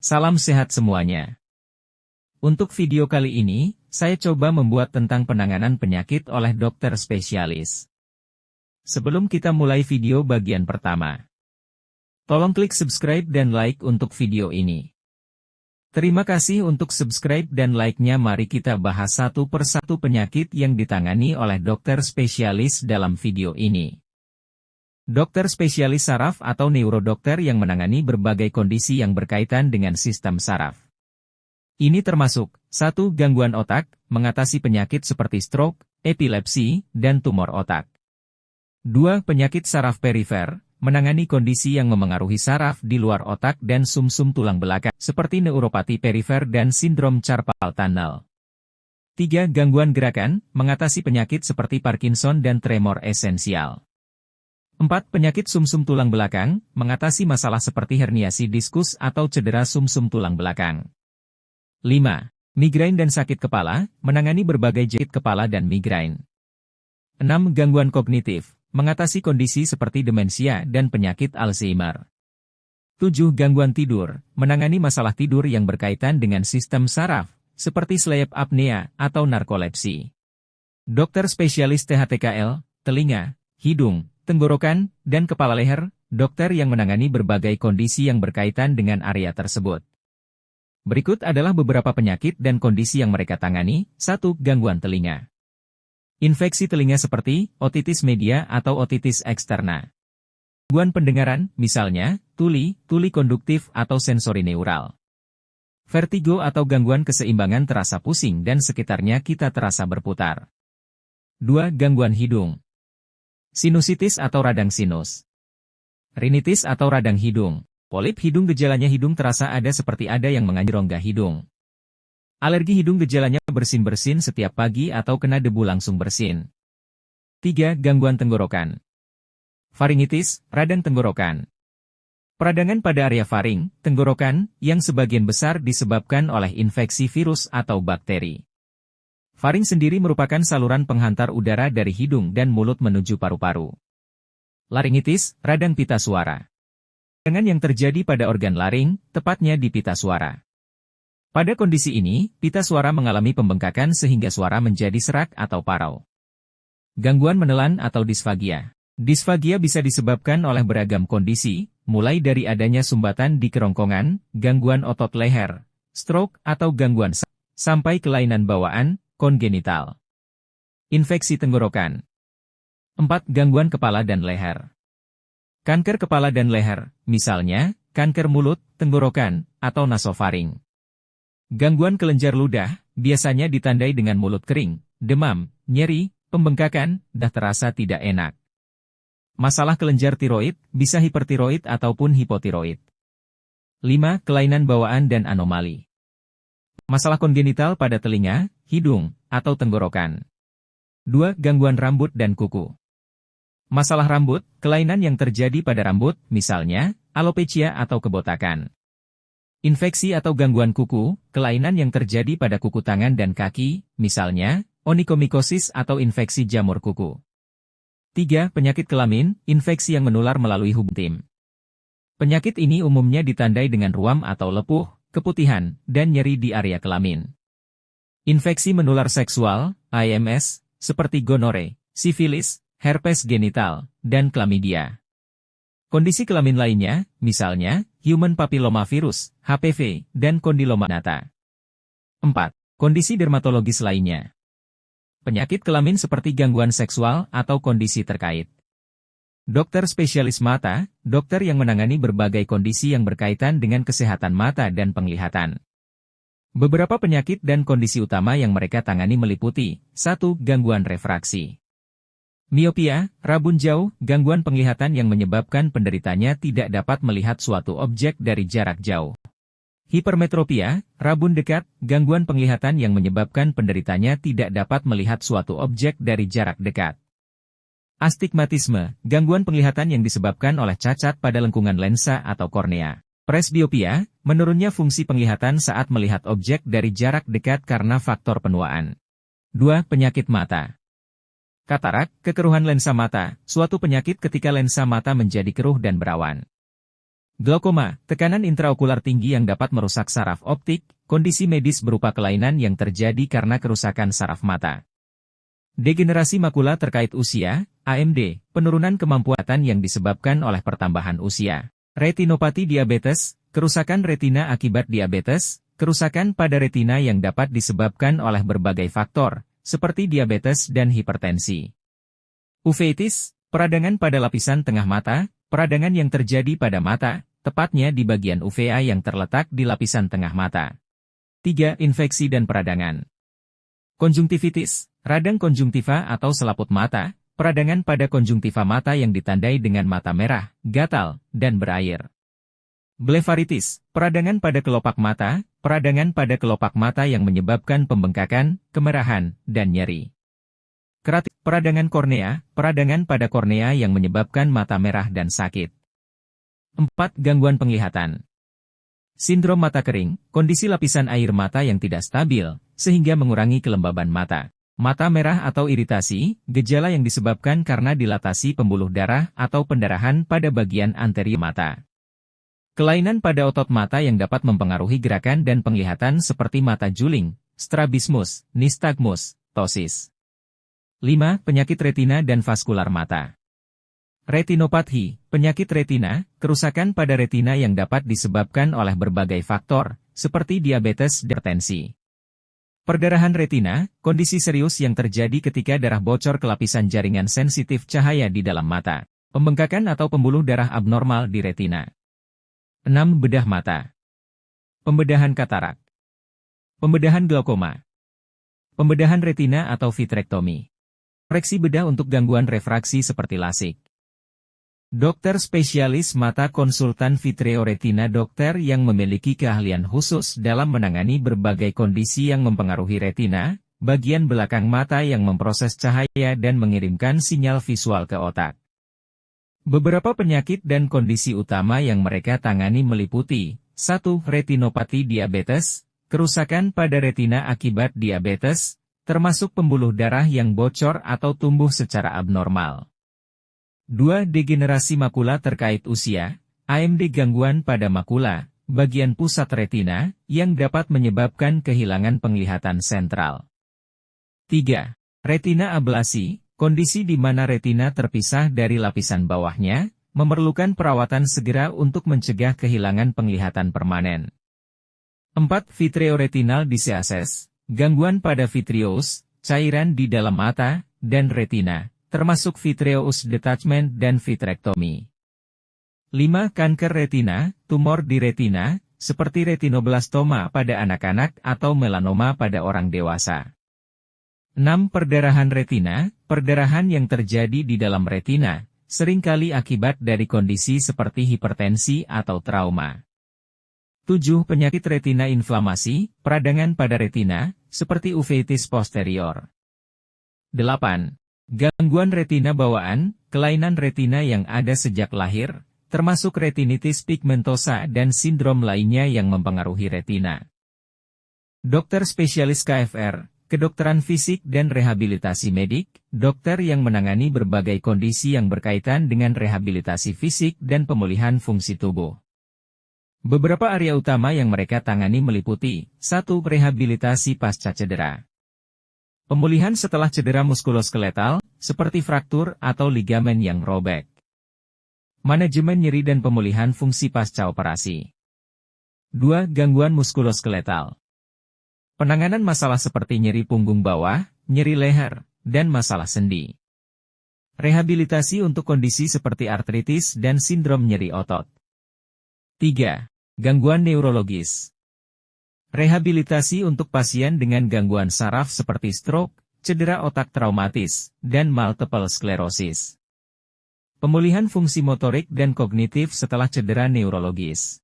Salam sehat semuanya. Untuk video kali ini, saya coba membuat tentang penanganan penyakit oleh dokter spesialis. Sebelum kita mulai video bagian pertama, tolong klik subscribe dan like untuk video ini. Terima kasih untuk subscribe dan like-nya. Mari kita bahas satu persatu penyakit yang ditangani oleh dokter spesialis dalam video ini. Dokter spesialis saraf atau neurodokter yang menangani berbagai kondisi yang berkaitan dengan sistem saraf. Ini termasuk 1. Gangguan otak, mengatasi penyakit seperti stroke, epilepsi, dan tumor otak. 2. Penyakit saraf perifer, menangani kondisi yang memengaruhi saraf di luar otak dan sumsum tulang belakang, seperti neuropati perifer dan sindrom carpal tunnel. 3. Gangguan gerakan, mengatasi penyakit seperti Parkinson dan tremor esensial. 4. Penyakit sumsum tulang belakang, mengatasi masalah seperti herniasi diskus atau cedera sumsum tulang belakang. 5. Migrain dan sakit kepala, menangani berbagai sakit kepala dan migrain. 6. Gangguan kognitif, mengatasi kondisi seperti demensia dan penyakit Alzheimer. 7. Gangguan tidur, menangani masalah tidur yang berkaitan dengan sistem saraf, seperti sleep apnea atau narkolepsi. Dokter spesialis THTKL, telinga, hidung, tenggorokan, dan kepala leher, dokter yang menangani berbagai kondisi yang berkaitan dengan area tersebut. Berikut adalah beberapa penyakit dan kondisi yang mereka tangani. 1. Gangguan telinga. Infeksi telinga seperti otitis media atau otitis eksterna. Gangguan pendengaran, misalnya, tuli konduktif atau sensori neural. Vertigo atau gangguan keseimbangan terasa pusing dan sekitarnya kita terasa berputar. 2. Gangguan hidung. Sinusitis atau radang sinus. Rinitis atau radang hidung. Polip hidung, gejalanya hidung terasa ada seperti ada yang menganjur rongga hidung. Alergi hidung, gejalanya bersin-bersin setiap pagi atau kena debu langsung bersin. 3. Gangguan tenggorokan. Faringitis, radang tenggorokan. Peradangan pada area faring, tenggorokan, yang sebagian besar disebabkan oleh infeksi virus atau bakteri. Faring sendiri merupakan saluran penghantar udara dari hidung dan mulut menuju paru-paru. Laringitis, radang pita suara. Peradangan yang terjadi pada organ laring, tepatnya di pita suara. Pada kondisi ini, pita suara mengalami pembengkakan sehingga suara menjadi serak atau parau. Gangguan menelan atau disfagia. Disfagia bisa disebabkan oleh beragam kondisi, mulai dari adanya sumbatan di kerongkongan, gangguan otot leher, stroke atau gangguan sampai kelainan bawaan, kongenital. Infeksi tenggorokan. 4. Gangguan kepala dan leher. Kanker kepala dan leher, misalnya, kanker mulut, tenggorokan, atau nasofaring. Gangguan kelenjar ludah, biasanya ditandai dengan mulut kering, demam, nyeri, pembengkakan, dan terasa tidak enak. Masalah kelenjar tiroid, bisa hipertiroid ataupun hipotiroid. 5. Kelainan bawaan dan anomali. Masalah kongenital pada telinga, hidung, atau tenggorokan. 2. Gangguan rambut dan kuku. Masalah rambut, kelainan yang terjadi pada rambut, misalnya, alopecia atau kebotakan. Infeksi atau gangguan kuku, kelainan yang terjadi pada kuku tangan dan kaki, misalnya, onikomikosis atau infeksi jamur kuku. 3. Penyakit kelamin, infeksi yang menular melalui hubungan intim. Penyakit ini umumnya ditandai dengan ruam atau lepuh, keputihan, dan nyeri di area kelamin. Infeksi menular seksual, IMS, seperti gonore, sifilis, herpes genital, dan klamidia. Kondisi kelamin lainnya, misalnya, human papillomavirus, HPV, dan kondiloma nata. 4. Kondisi dermatologis lainnya. Penyakit kelamin seperti gangguan seksual atau kondisi terkait. Dokter spesialis mata, dokter yang menangani berbagai kondisi yang berkaitan dengan kesehatan mata dan penglihatan. Beberapa penyakit dan kondisi utama yang mereka tangani meliputi, 1. Gangguan refraksi. Miopia, rabun jauh, gangguan penglihatan yang menyebabkan penderitanya tidak dapat melihat suatu objek dari jarak jauh. Hipermetropia, rabun dekat, gangguan penglihatan yang menyebabkan penderitanya tidak dapat melihat suatu objek dari jarak dekat. Astigmatisme, gangguan penglihatan yang disebabkan oleh cacat pada lengkungan lensa atau kornea. Presbiopia, menurunnya fungsi penglihatan saat melihat objek dari jarak dekat karena faktor penuaan. 2. Penyakit mata. Katarak, kekeruhan lensa mata, suatu penyakit ketika lensa mata menjadi keruh dan berawan. Glaukoma, tekanan intraokular tinggi yang dapat merusak saraf optik, kondisi medis berupa kelainan yang terjadi karena kerusakan saraf mata. Degenerasi makula terkait usia, AMD, penurunan kemampuan yang disebabkan oleh pertambahan usia. Retinopati diabetes, kerusakan retina akibat diabetes, kerusakan pada retina yang dapat disebabkan oleh berbagai faktor, seperti diabetes dan hipertensi. Uveitis, peradangan pada lapisan tengah mata, peradangan yang terjadi pada mata, tepatnya di bagian uvea yang terletak di lapisan tengah mata. 3. Infeksi dan peradangan. Konjungtivitis, radang konjungtiva atau selaput mata, peradangan pada konjungtiva mata yang ditandai dengan mata merah, gatal, dan berair. Blefaritis, peradangan pada kelopak mata, peradangan pada kelopak mata yang menyebabkan pembengkakan, kemerahan, dan nyeri. Keratis, peradangan kornea, peradangan pada kornea yang menyebabkan mata merah dan sakit. 4. Gangguan penglihatan. Sindrom mata kering, kondisi lapisan air mata yang tidak stabil, sehingga mengurangi kelembaban mata. Mata merah atau iritasi, gejala yang disebabkan karena dilatasi pembuluh darah atau pendarahan pada bagian anterior mata. Kelainan pada otot mata yang dapat mempengaruhi gerakan dan penglihatan seperti mata juling, strabismus, nistagmus, ptosis. 5. Penyakit retina dan vaskular mata. Retinopati, penyakit retina, kerusakan pada retina yang dapat disebabkan oleh berbagai faktor, seperti diabetes dan hipertensi. Perdarahan retina, kondisi serius yang terjadi ketika darah bocor ke lapisan jaringan sensitif cahaya di dalam mata. Pembengkakan atau pembuluh darah abnormal di retina. 6. Bedah mata. Pembedahan katarak. Pembedahan glaukoma. Pembedahan retina atau vitrektomi. Koreksi bedah untuk gangguan refraksi seperti lasik. Dokter spesialis mata konsultan vitreoretina, dokter yang memiliki keahlian khusus dalam menangani berbagai kondisi yang mempengaruhi retina, bagian belakang mata yang memproses cahaya dan mengirimkan sinyal visual ke otak. Beberapa penyakit dan kondisi utama yang mereka tangani meliputi 1. Retinopati diabetes, kerusakan pada retina akibat diabetes, termasuk pembuluh darah yang bocor atau tumbuh secara abnormal. 2. Degenerasi makula terkait usia, AMD, gangguan pada makula, bagian pusat retina, yang dapat menyebabkan kehilangan penglihatan sentral. 3. Retina ablasi, kondisi di mana retina terpisah dari lapisan bawahnya, memerlukan perawatan segera untuk mencegah kehilangan penglihatan permanen. 4. Vitreoretinal diseases, gangguan pada vitreous, cairan di dalam mata, dan retina, termasuk vitreous detachment dan vitrektomi. 5. Kanker retina, tumor di retina, seperti retinoblastoma pada anak-anak atau melanoma pada orang dewasa. 6. Perdarahan retina, perdarahan yang terjadi di dalam retina, seringkali akibat dari kondisi seperti hipertensi atau trauma. 7. Penyakit retina inflamasi, peradangan pada retina, seperti uveitis posterior. 8. Gangguan retina bawaan, kelainan retina yang ada sejak lahir, termasuk retinitis pigmentosa dan sindrom lainnya yang mempengaruhi retina. Dokter spesialis KFR, kedokteran fisik dan rehabilitasi medik, dokter yang menangani berbagai kondisi yang berkaitan dengan rehabilitasi fisik dan pemulihan fungsi tubuh. Beberapa area utama yang mereka tangani meliputi 1. Rehabilitasi pasca cedera. Pemulihan setelah cedera muskuloskeletal, seperti fraktur atau ligamen yang robek. Manajemen nyeri dan pemulihan fungsi pasca operasi. 2. Gangguan muskuloskeletal. Penanganan masalah seperti nyeri punggung bawah, nyeri leher, dan masalah sendi. Rehabilitasi untuk kondisi seperti artritis dan sindrom nyeri otot. 3. Gangguan neurologis. Rehabilitasi untuk pasien dengan gangguan saraf seperti stroke, cedera otak traumatis, dan multiple sclerosis. Pemulihan fungsi motorik dan kognitif setelah cedera neurologis.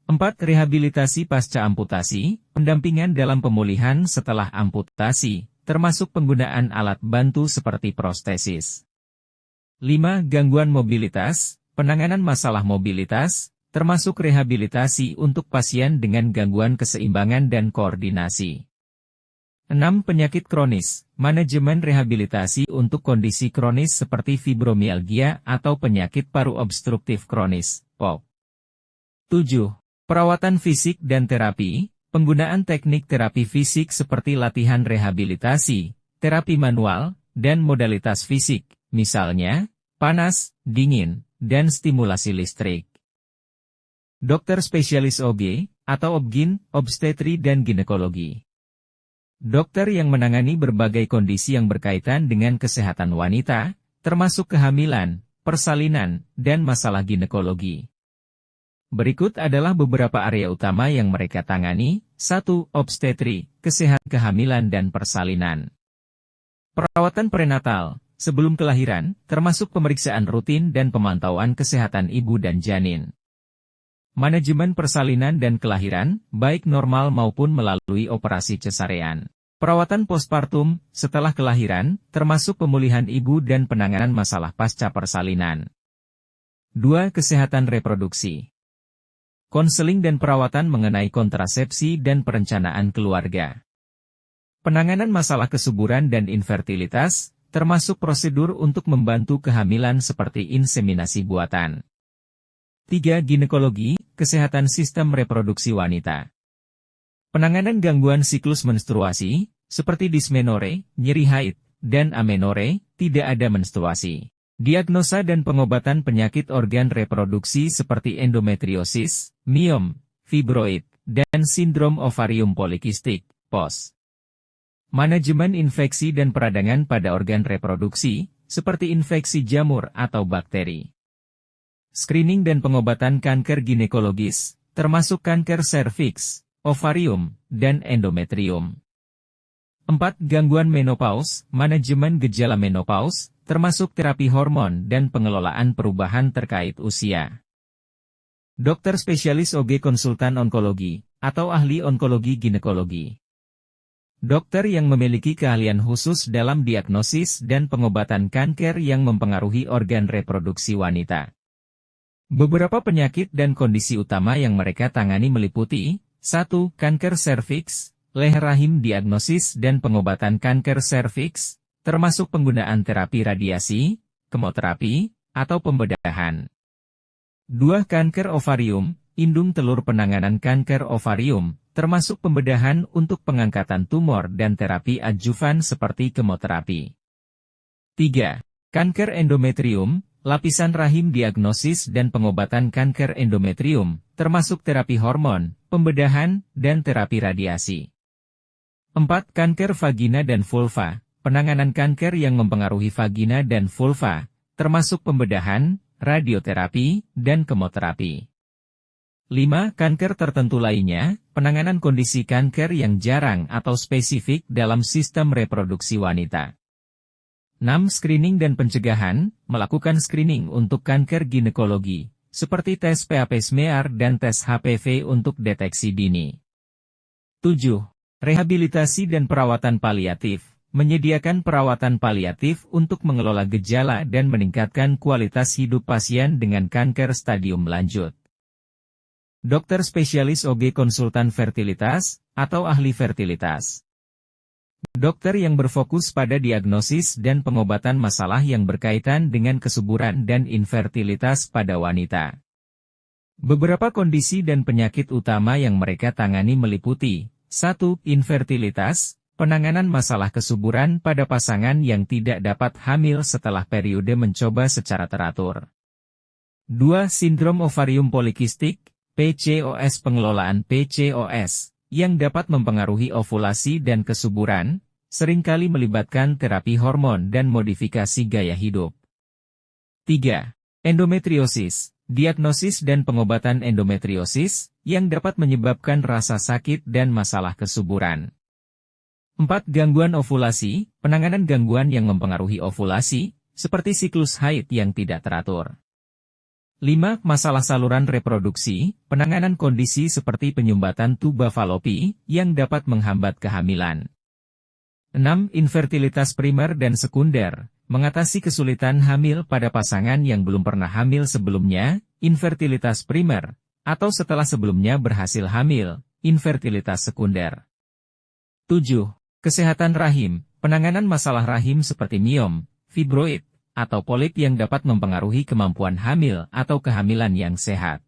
4. Rehabilitasi pasca amputasi, pendampingan dalam pemulihan setelah amputasi, termasuk penggunaan alat bantu seperti prostesis. 5. Gangguan mobilitas, penanganan masalah mobilitas, termasuk rehabilitasi untuk pasien dengan gangguan keseimbangan dan koordinasi. 6. Penyakit kronis, manajemen rehabilitasi untuk kondisi kronis seperti fibromialgia atau penyakit paru obstruktif kronis, POK. 7. Perawatan fisik dan terapi. Penggunaan teknik terapi fisik seperti latihan rehabilitasi, terapi manual, dan modalitas fisik, misalnya, panas, dingin, dan stimulasi listrik. Dokter spesialis OB, atau OBGYN, obstetri dan ginekologi. Dokter yang menangani berbagai kondisi yang berkaitan dengan kesehatan wanita, termasuk kehamilan, persalinan, dan masalah ginekologi. Berikut adalah beberapa area utama yang mereka tangani. 1. Obstetri, kesehatan kehamilan dan persalinan. Perawatan prenatal, sebelum kelahiran, termasuk pemeriksaan rutin dan pemantauan kesehatan ibu dan janin. Manajemen persalinan dan kelahiran, baik normal maupun melalui operasi cesarean. Perawatan postpartum, setelah kelahiran, termasuk pemulihan ibu dan penanganan masalah pasca persalinan. 2. Kesehatan reproduksi. Konseling dan perawatan mengenai kontrasepsi dan perencanaan keluarga. Penanganan masalah kesuburan dan infertilitas, termasuk prosedur untuk membantu kehamilan seperti inseminasi buatan. 3. Ginekologi, kesehatan sistem reproduksi wanita. Penanganan gangguan siklus menstruasi, seperti dismenore, nyeri haid, dan amenore, tidak ada menstruasi. Diagnosa dan pengobatan penyakit organ reproduksi seperti endometriosis, miom, fibroid, dan sindrom ovarium polikistik, POS. Manajemen infeksi dan peradangan pada organ reproduksi, seperti infeksi jamur atau bakteri. Screening dan pengobatan kanker ginekologis, termasuk kanker serviks, ovarium, dan endometrium. 4. Gangguan menopause, manajemen gejala menopause, termasuk terapi hormon dan pengelolaan perubahan terkait usia. Dokter spesialis OG konsultan onkologi, atau ahli onkologi ginekologi. Dokter yang memiliki keahlian khusus dalam diagnosis dan pengobatan kanker yang mempengaruhi organ reproduksi wanita. Beberapa penyakit dan kondisi utama yang mereka tangani meliputi 1. Kanker serviks, leher rahim diagnosis dan pengobatan kanker serviks, termasuk penggunaan terapi radiasi, kemoterapi, atau pembedahan. 2. Kanker ovarium, indung telur penanganan kanker ovarium, termasuk pembedahan untuk pengangkatan tumor dan terapi adjuvan seperti kemoterapi. 3. Kanker endometrium, lapisan rahim diagnosis dan pengobatan kanker endometrium, termasuk terapi hormon, pembedahan, dan terapi radiasi. 4. Kanker vagina dan vulva, penanganan kanker yang mempengaruhi vagina dan vulva, termasuk pembedahan, radioterapi, dan kemoterapi. 5. Kanker tertentu lainnya, penanganan kondisi kanker yang jarang atau spesifik dalam sistem reproduksi wanita. 6. Screening dan pencegahan, melakukan screening untuk kanker ginekologi, seperti tes pap smear dan tes HPV untuk deteksi dini. 7. Rehabilitasi dan perawatan paliatif, menyediakan perawatan paliatif untuk mengelola gejala dan meningkatkan kualitas hidup pasien dengan kanker stadium lanjut. Dokter spesialis OG konsultan fertilitas, atau ahli fertilitas. Dokter yang berfokus pada diagnosis dan pengobatan masalah yang berkaitan dengan kesuburan dan infertilitas pada wanita. Beberapa kondisi dan penyakit utama yang mereka tangani meliputi 1. Infertilitas, penanganan masalah kesuburan pada pasangan yang tidak dapat hamil setelah periode mencoba secara teratur. 2. Sindrom ovarium polikistik, PCOS, pengelolaan PCOS, yang dapat mempengaruhi ovulasi dan kesuburan, seringkali melibatkan terapi hormon dan modifikasi gaya hidup. 3. Endometriosis, diagnosis dan pengobatan endometriosis, yang dapat menyebabkan rasa sakit dan masalah kesuburan. 4. Gangguan ovulasi, penanganan gangguan yang mempengaruhi ovulasi, seperti siklus haid yang tidak teratur. 5. Masalah saluran reproduksi, penanganan kondisi seperti penyumbatan tuba falopi, yang dapat menghambat kehamilan. 6. Infertilitas primer dan sekunder, mengatasi kesulitan hamil pada pasangan yang belum pernah hamil sebelumnya, infertilitas primer, atau setelah sebelumnya berhasil hamil, infertilitas sekunder. 7. Kesehatan rahim, penanganan masalah rahim seperti miom, fibroid, atau polip yang dapat mempengaruhi kemampuan hamil atau kehamilan yang sehat.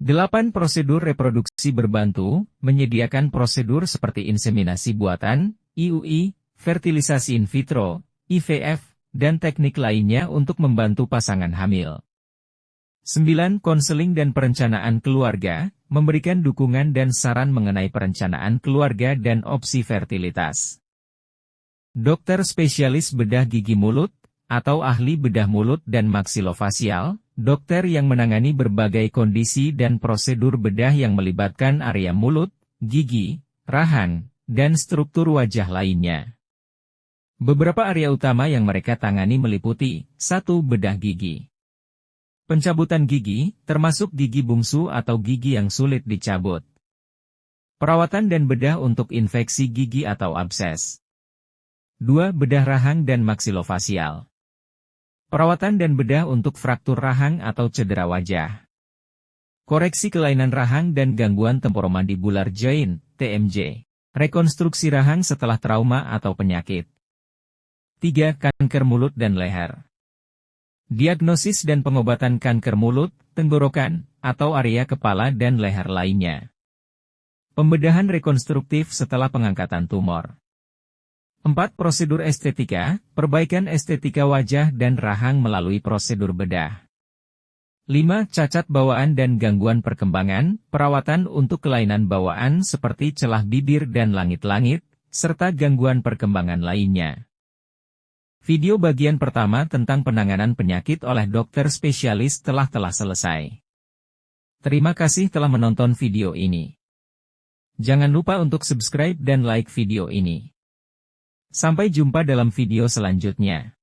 8. Prosedur reproduksi berbantu, menyediakan prosedur seperti inseminasi buatan, IUI, fertilisasi in vitro, IVF, dan teknik lainnya untuk membantu pasangan hamil. 9. Konseling dan perencanaan keluarga, memberikan dukungan dan saran mengenai perencanaan keluarga dan opsi fertilitas. Dokter spesialis bedah gigi mulut, atau ahli bedah mulut dan maksilofasial, dokter yang menangani berbagai kondisi dan prosedur bedah yang melibatkan area mulut, gigi, rahang, dan struktur wajah lainnya. Beberapa area utama yang mereka tangani meliputi: 1. Bedah gigi. Pencabutan gigi, termasuk gigi bungsu atau gigi yang sulit dicabut. Perawatan dan bedah untuk infeksi gigi atau abses. 2. Bedah rahang dan maksilofasial. Perawatan dan bedah untuk fraktur rahang atau cedera wajah. Koreksi kelainan rahang dan gangguan temporomandibular joint, TMJ. Rekonstruksi rahang setelah trauma atau penyakit. 3. Kanker mulut dan leher. Diagnosis dan pengobatan kanker mulut, tenggorokan, atau area kepala dan leher lainnya. Pembedahan rekonstruktif setelah pengangkatan tumor. 4. Prosedur estetika, perbaikan estetika wajah dan rahang melalui prosedur bedah. 5. Cacat bawaan dan gangguan perkembangan, perawatan untuk kelainan bawaan seperti celah bibir dan langit-langit, serta gangguan perkembangan lainnya. Video bagian pertama tentang penanganan penyakit oleh dokter spesialis telah selesai. Terima kasih telah menonton video ini. Jangan lupa untuk subscribe dan like video ini. Sampai jumpa dalam video selanjutnya.